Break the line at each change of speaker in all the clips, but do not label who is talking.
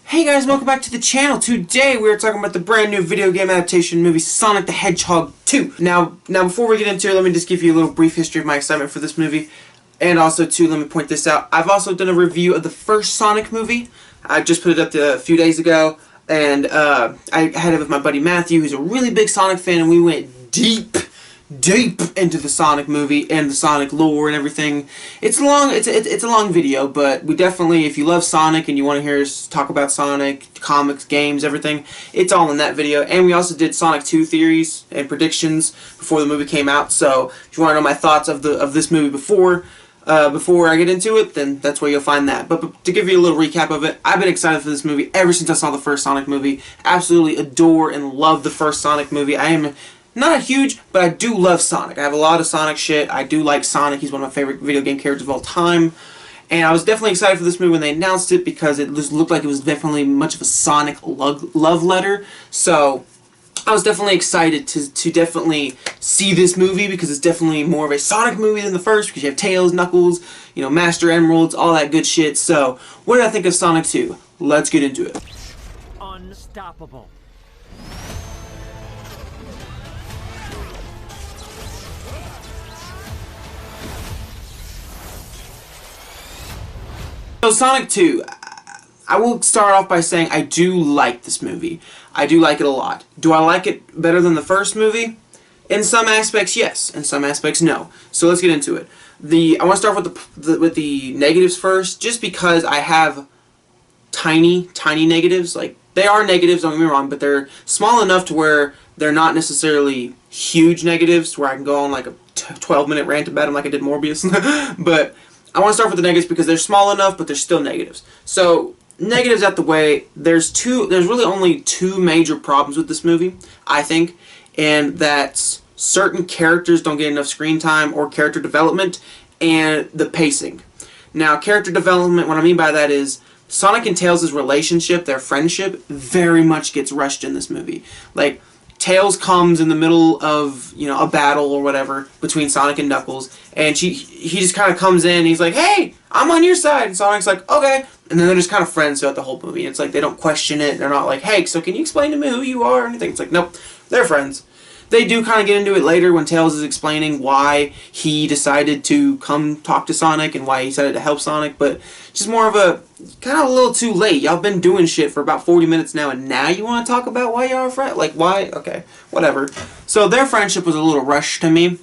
Hey guys, welcome back to the channel. Today we are talking about the brand new video game adaptation movie Sonic the Hedgehog 2. Now before we get into it, let me just give you a little brief history of my excitement for this movie. And also too, let me point this out. I've also done a review of the first Sonic movie. I just put it up a few days ago. And I had it with my buddy Matthew, who's a really big Sonic fan, and we went deep into the Sonic movie and the Sonic lore and everything. It's a long video, but we definitely, if you love Sonic and you want to hear us talk about Sonic, comics, games, everything, it's all in that video. And we also did Sonic 2 theories and predictions before the movie came out. So if you want to know my thoughts of this movie before I get into it, then that's where you'll find that. But to give you a little recap of it, I've been excited for this movie ever since I saw the first Sonic movie. Absolutely adore and love the first Sonic movie. I am not a huge, but I do love Sonic. I have a lot of Sonic shit. I do like Sonic. He's one of my favorite video game characters of all time. And I was definitely excited for this movie when they announced it because it just looked like it was definitely much of a Sonic love letter. So I was definitely excited to definitely see this movie because it's definitely more of a Sonic movie than the first because you have Tails, Knuckles, you know, Master Emeralds, all that good shit. So what did I think of Sonic 2? Let's get into it.
Unstoppable.
So Sonic 2, I will start off by saying I do like this movie. I do like it a lot. Do I like it better than the first movie? In some aspects, yes. In some aspects, no. So let's get into it. I want to start with the negatives first, just because I have tiny negatives. Like, they are negatives, don't get me wrong, but they're small enough to where they're not necessarily huge negatives, where I can go on like a 12-minute rant about them like I did Morbius. But I want to start with the negatives because they're small enough, but they're still negatives. So, negatives out the way, there's really only two major problems with this movie, I think, and that's certain characters don't get enough screen time or character development, and the pacing. Now, character development, what I mean by that is Sonic and Tails' relationship, their friendship, very much gets rushed in this movie. Like, Tails comes in the middle of, you know, a battle or whatever between Sonic and Knuckles, and he just kind of comes in and he's like, hey, I'm on your side, and Sonic's like, okay, and then they're just kind of friends throughout the whole movie. It's like they don't question it, they're not like, hey, so can you explain to me who you are or anything? It's like, nope, they're friends. They do kind of get into it later when Tails is explaining why he decided to come talk to Sonic and why he decided to help Sonic, but just more of a, kind of a little too late. Y'all been doing shit for about 40 minutes now, and now you want to talk about why y'all are friends? Like, why? Okay, whatever. So their friendship was a little rushed to me.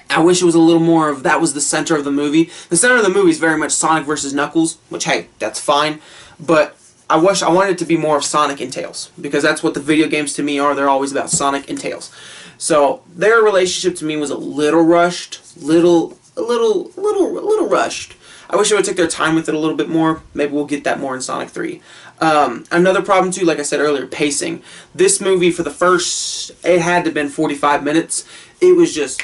I wish it was a little more of, that was the center of the movie. The center of the movie is very much Sonic versus Knuckles, which, hey, that's fine, but I wanted it to be more of Sonic and Tails, because that's what the video games to me are. They're always about Sonic and Tails. So their relationship to me was a little rushed, little rushed. I wish they would take their time with it a little bit more. Maybe we'll get that more in Sonic 3. Another problem too, like I said earlier, pacing. This movie, for the first, it had to have been 45 minutes. It was just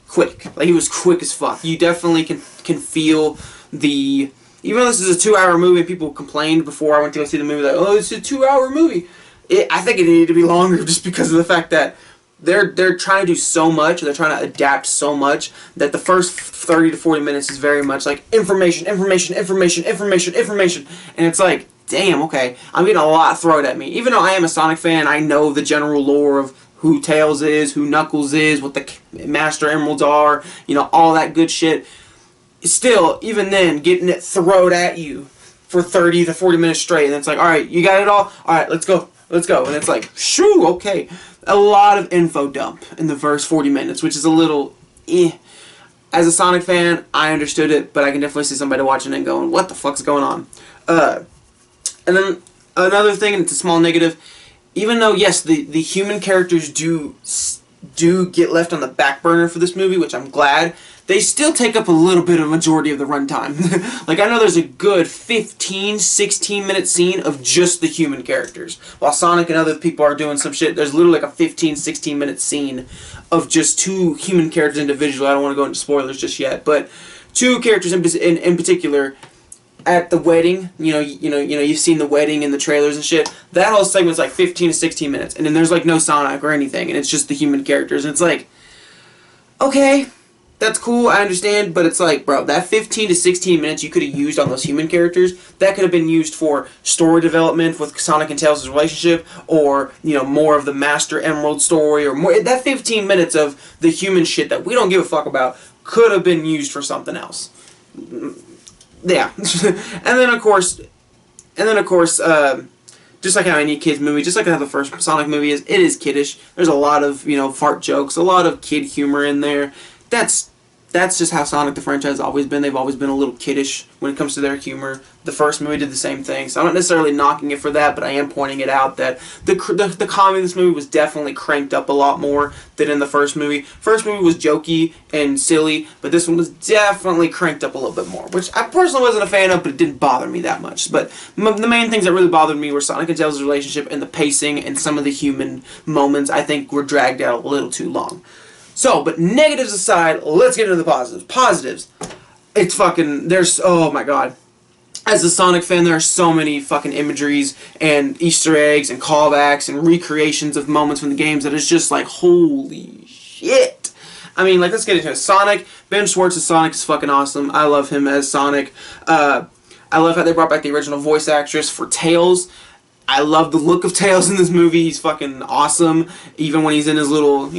quick. Like, it was quick as fuck. You definitely can feel the, even though this is a 2-hour movie, people complained before I went to go see the movie, like, oh, it's a 2-hour movie. I think it needed to be longer just because of the fact that they're trying to do so much, they're trying to adapt so much, that the first 30 to 40 minutes is very much like information, and it's like, damn, okay, I'm getting a lot thrown at me. Even though I am a Sonic fan, I know the general lore of who Tails is, who Knuckles is, what the Master Emeralds are, you know, all that good shit. Still, even then, getting it thrown at you for 30 to 40 minutes straight, and it's like, alright, you got it all? Alright, let's go. And it's like, shoo, okay. A lot of info dump in the first 40 minutes, which is a little, eh. As a Sonic fan, I understood it, but I can definitely see somebody watching it and going, what the fuck's going on? And then, another thing, and it's a small negative, even though, yes, the human characters do do get left on the back burner for this movie, which I'm glad, they still take up a little bit of majority of the runtime. Like, I know there's a good 15, 16-minute scene of just the human characters. While Sonic and other people are doing some shit, there's literally like a 15, 16-minute scene of just two human characters individually. I don't want to go into spoilers just yet, but two characters in particular at the wedding. You've seen the wedding in the trailers and shit. That whole segment's like 15 to 16 minutes, and then there's like no Sonic or anything, and it's just the human characters, and it's like, okay, that's cool, I understand, but it's like, bro, that 15 to 16 minutes you could have used on those human characters, that could have been used for story development with Sonic and Tails' relationship, or, more of the Master Emerald story, or more. That 15 minutes of the human shit that we don't give a fuck about could have been used for something else. Yeah. and then of course, just like how any kid's movie, just like how the first Sonic movie is, it is kiddish. There's a lot of, fart jokes, a lot of kid humor in there. That's just how Sonic the franchise has always been. They've always been a little kiddish when it comes to their humor. The first movie did the same thing, so I'm not necessarily knocking it for that, but I am pointing it out that the comedy in this movie was definitely cranked up a lot more than in the first movie. First movie was jokey and silly, but this one was definitely cranked up a little bit more, which I personally wasn't a fan of, but it didn't bother me that much. But the main things that really bothered me were Sonic and Tails' relationship and the pacing, and some of the human moments I think were dragged out a little too long. So, but negatives aside, let's get into the positives. Positives. It's fucking, oh my god. As a Sonic fan, there are so many fucking imageries and Easter eggs and callbacks and recreations of moments from the games that it's just like, holy shit. I mean, like, let's get into it. Sonic, Ben Schwartz's Sonic is fucking awesome. I love him as Sonic. I love how they brought back the original voice actress for Tails. I love the look of Tails in this movie. He's fucking awesome. Even when he's in his little,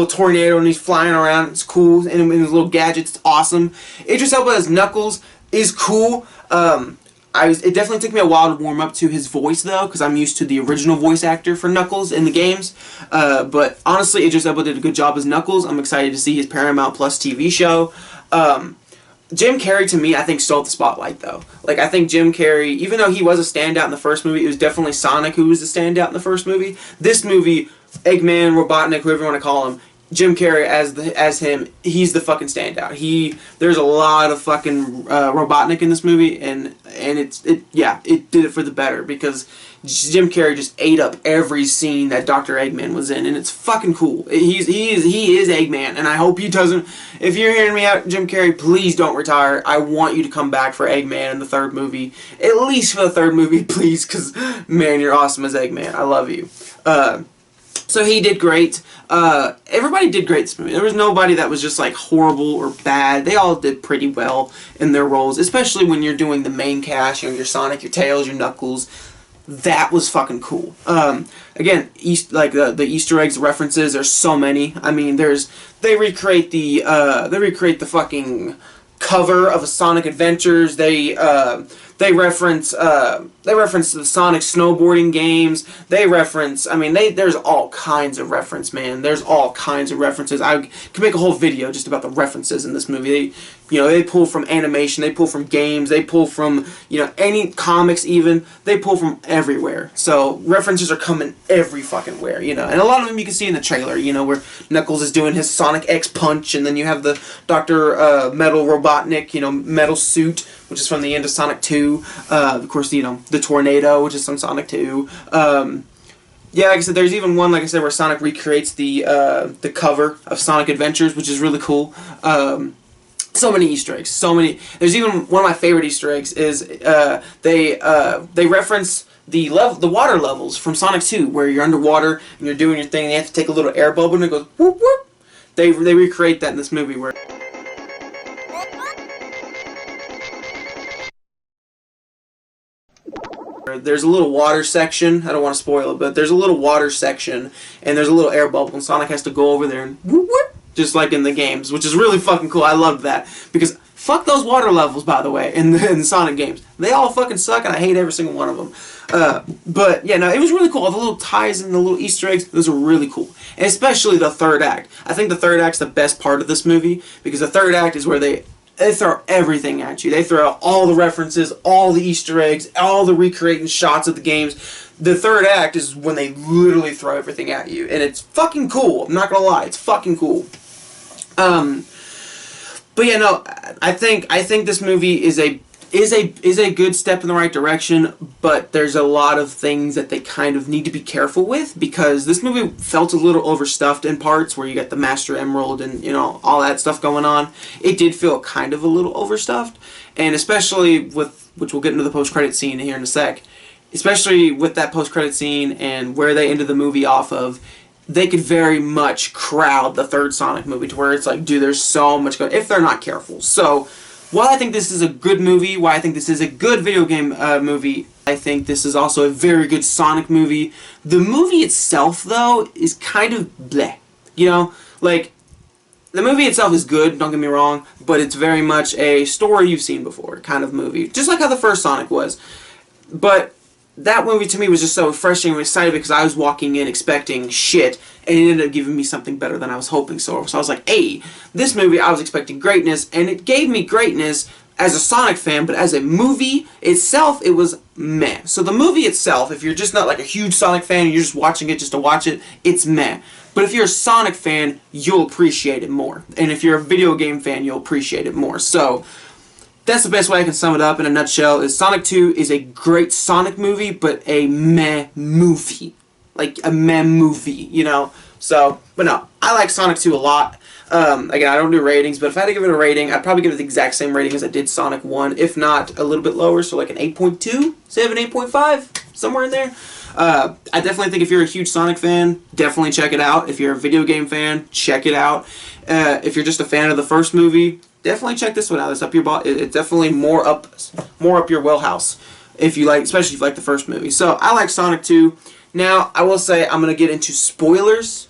tornado and he's flying around, it's cool. And in his little gadgets, it's awesome. Idris Elba as Knuckles is cool. It definitely took me a while to warm up to his voice though, because I'm used to the original voice actor for Knuckles in the games. But honestly, Idris Elba did a good job as Knuckles. I'm excited to see his Paramount Plus TV show. Jim Carrey, to me, I think stole the spotlight, though. Like, I think Jim Carrey, even though he was a standout in the first movie, it was definitely Sonic who was the standout in the first movie. This movie, Eggman, Robotnik, whoever you want to call him, Jim Carrey as him, he's the fucking standout. There's a lot of fucking Robotnik in this movie, and it did it for the better, because Jim Carrey just ate up every scene that Dr. Eggman was in, and it's fucking cool. He is Eggman, and I hope he doesn't. If you're hearing me out, Jim Carrey, please don't retire. I want you to come back for Eggman in the third movie, at least for the third movie, please, because man, you're awesome as Eggman. I love you. So he did great. Everybody did great this movie. There was nobody that was just like horrible or bad. They all did pretty well in their roles, especially when you're doing the main cast, your Sonic, your Tails, your Knuckles. That was fucking cool. Again, the Easter eggs references. There's so many. I mean, they recreate the fucking cover of a Sonic Adventures. They reference the Sonic snowboarding games. There's all kinds of reference, man. There's all kinds of references. I could make a whole video just about the references in this movie. They pull from animation, they pull from games, they pull from, any comics even. They pull from everywhere. So references are coming every fucking where, and a lot of them you can see in the trailer, where Knuckles is doing his Sonic X punch, and then you have the Dr. Metal Robotnik, metal suit, which is from the end of Sonic 2. Of course, the tornado, which is from Sonic 2. Yeah, like I said, there's even one, like I said, where Sonic recreates the cover of Sonic Adventures, which is really cool. So many Easter eggs, so many. There's even one of my favorite Easter eggs is they reference the water levels from Sonic 2, where you're underwater and you're doing your thing, and you have to take a little air bubble and it goes whoop whoop. They recreate that in this movie where. There's a little water section. I don't want to spoil it, but there's a little water section, and there's a little air bubble, and Sonic has to go over there and whoop whoop, just like in the games, which is really fucking cool. I loved that, because fuck those water levels, by the way, in the Sonic games. They all fucking suck, and I hate every single one of them. But yeah, no, it was really cool. All the little ties and the little Easter eggs, those are really cool, and especially the third act. I think the third act's the best part of this movie, because the third act is where they throw everything at you. They throw out all the references, all the Easter eggs, all the recreating shots of the games. The third act is when they literally throw everything at you, and it's fucking cool. I'm not gonna lie, it's fucking cool. But yeah, no, I think this movie is a good step in the right direction, but there's a lot of things that they kind of need to be careful with, because this movie felt a little overstuffed in parts where you got the Master Emerald and, you know, all that stuff going on. It did feel kind of a little overstuffed, and especially with, which we'll get into the post-credit scene here in a sec, especially with that post-credit scene and where they ended the movie off of, they could very much crowd the third Sonic movie to where it's like, dude, there's so much going, if they're not careful. So, while I think this is a good movie, while I think this is a good video game movie, I think this is also a very good Sonic movie. The movie itself, though, is kind of bleh. You know? Like, the movie itself is good, don't get me wrong, but it's very much a story you've seen before kind of movie. Just like how the first Sonic was. But that movie to me was just so refreshing and excited because I was walking in expecting shit, and it ended up giving me something better than I was hoping. So I was like, hey, this movie I was expecting greatness, and it gave me greatness as a Sonic fan, but as a movie itself, it was meh. So the movie itself, if you're just not like a huge Sonic fan and you're just watching it just to watch it, it's meh. But if you're a Sonic fan, you'll appreciate it more. And if you're a video game fan, you'll appreciate it more. So that's the best way I can sum it up in a nutshell, is Sonic 2 is a great Sonic movie, but a meh movie. Like, a meh movie, you know? So, but no, I like Sonic 2 a lot. Again, I don't do ratings, but if I had to give it a rating, I'd probably give it the exact same rating as I did Sonic 1, if not a little bit lower, so like an 8.2, 7, 8.5, somewhere in there. I definitely think if you're a huge Sonic fan, definitely check it out. If you're a video game fan, check it out. If you're just a fan of the first movie, definitely check this one out. It's up your it's definitely more up your wheelhouse if you like, especially if you like the first movie. So I like Sonic 2. Now I will say I'm gonna get into spoilers,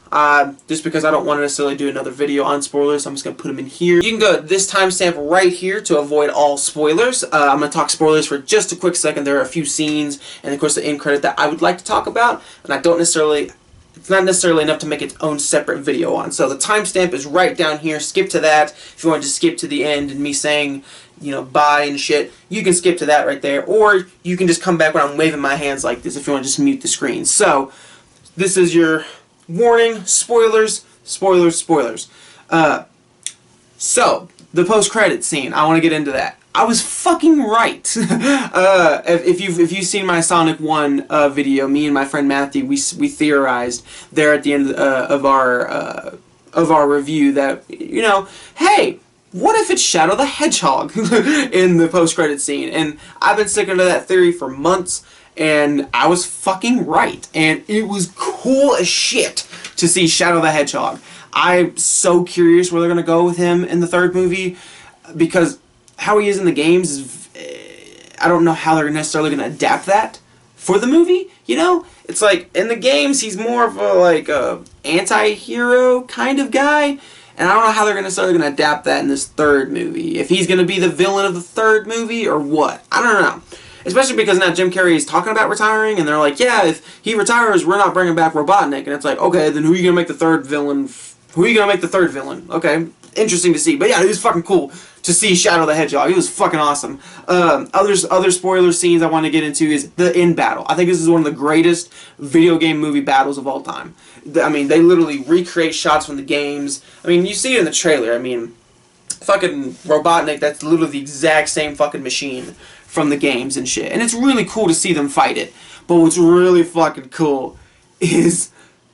just because I don't want to necessarily do another video on spoilers. I'm just gonna put them in here. You can go to this timestamp right here to avoid all spoilers. I'm gonna talk spoilers for just a quick second. There are a few scenes and of course the end credit that I would like to talk about, and I don't necessarily. It's not necessarily enough to make its own separate video on. So the timestamp is right down here. Skip to that. If you want to skip to the end and me saying, you know, bye and shit, you can skip to that right there. Or you can just come back when I'm waving my hands like this if you want to just mute the screen. So this is your warning. Spoilers, spoilers, spoilers. So the post-credit scene, I want to get into that. I was fucking right. If you've seen my Sonic 1 video, me and my friend Matthew, we theorized there at the end of our review that, you know, hey, what if it's Shadow the Hedgehog in the post-credit scene? And I've been sticking to that theory for months, and I was fucking right. And it was cool as shit to see Shadow the Hedgehog. I'm so curious where they're gonna go with him in the third movie, because how he is in the games is, I don't know how they're necessarily going to adapt that for the movie, you know? It's like, in the games, he's more of a, like, a anti-hero kind of guy, and I don't know how they're necessarily going to adapt that in this third movie. If he's going to be the villain of the third movie, or what? I don't know. Especially because now Jim Carrey is talking about retiring, and they're like, yeah, if he retires, we're not bringing back Robotnik, and it's like, okay, then who are you going to make the third villain? Who are you going to make the third villain? Okay, interesting to see. But yeah, it was fucking cool to see Shadow the Hedgehog. It was fucking awesome. Other spoiler scenes I want to get into is the end battle. I think this is one of the greatest video game movie battles of all time. I mean, they literally recreate shots from the games. I mean, you see it in the trailer. I mean, fucking Robotnik, that's literally the exact same fucking machine from the games and shit. And it's really cool to see them fight it. But what's really fucking cool is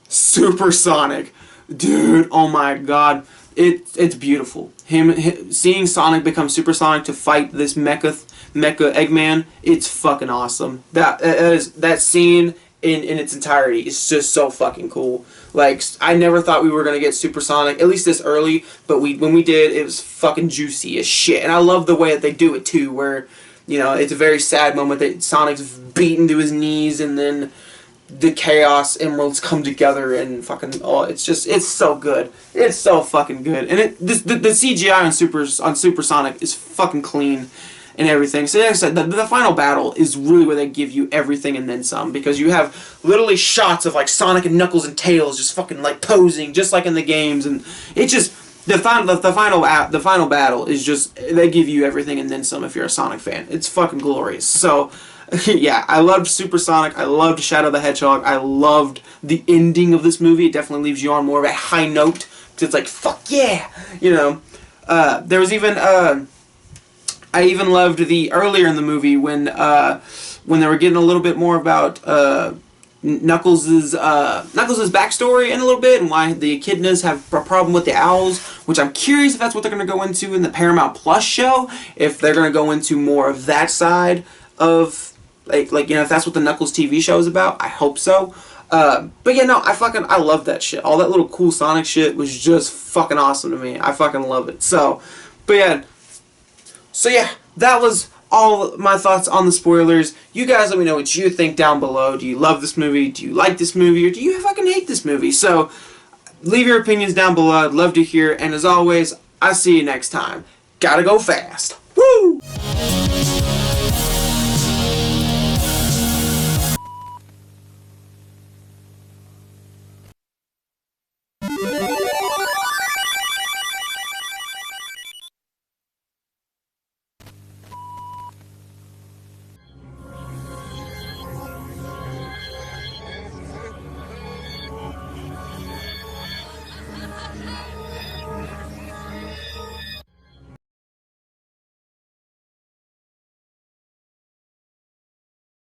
Super Sonic. Dude, oh my god. It's beautiful. Seeing Sonic become Super Sonic to fight this mecha Eggman, it's fucking awesome. That scene in its entirety is just so fucking cool. Like, I never thought we were gonna get Super Sonic, at least this early, but when we did, it was fucking juicy as shit. And I love the way that they do it too, where, you know, it's a very sad moment that Sonic's beaten to his knees and then the Chaos Emeralds come together and fucking, oh, it's so good. It's so fucking good. And the CGI on Super Sonic is fucking clean and everything. So like I said, the final battle is really where they give you everything and then some, because you have literally shots of like Sonic and Knuckles and Tails just fucking like posing just like in the games, and it just the final battle is just, they give you everything and then some if you're a Sonic fan. It's fucking glorious. So Yeah, I loved Supersonic. I loved Shadow the Hedgehog. I loved the ending of this movie. It definitely leaves you on more of a high note. It's like, fuck yeah! You know. There was even, I even loved the earlier in the movie when they were getting a little bit more about Knuckles' backstory in a little bit, and why the echidnas have a problem with the owls, which I'm curious if that's what they're going to go into in the Paramount Plus show, if they're going to go into more of that side of, like you know, if that's what the Knuckles TV show is about. I hope so. But yeah, no, I love that shit. All that little cool Sonic shit was just fucking awesome to me. I fucking love it. So, but yeah. So yeah, that was all my thoughts on the spoilers. You guys let me know what you think down below. Do you love this movie? Do you like this movie? Or do you fucking hate this movie? So, leave your opinions down below. I'd love to hear. And as always, I'll see you next time. Gotta go fast. Woo!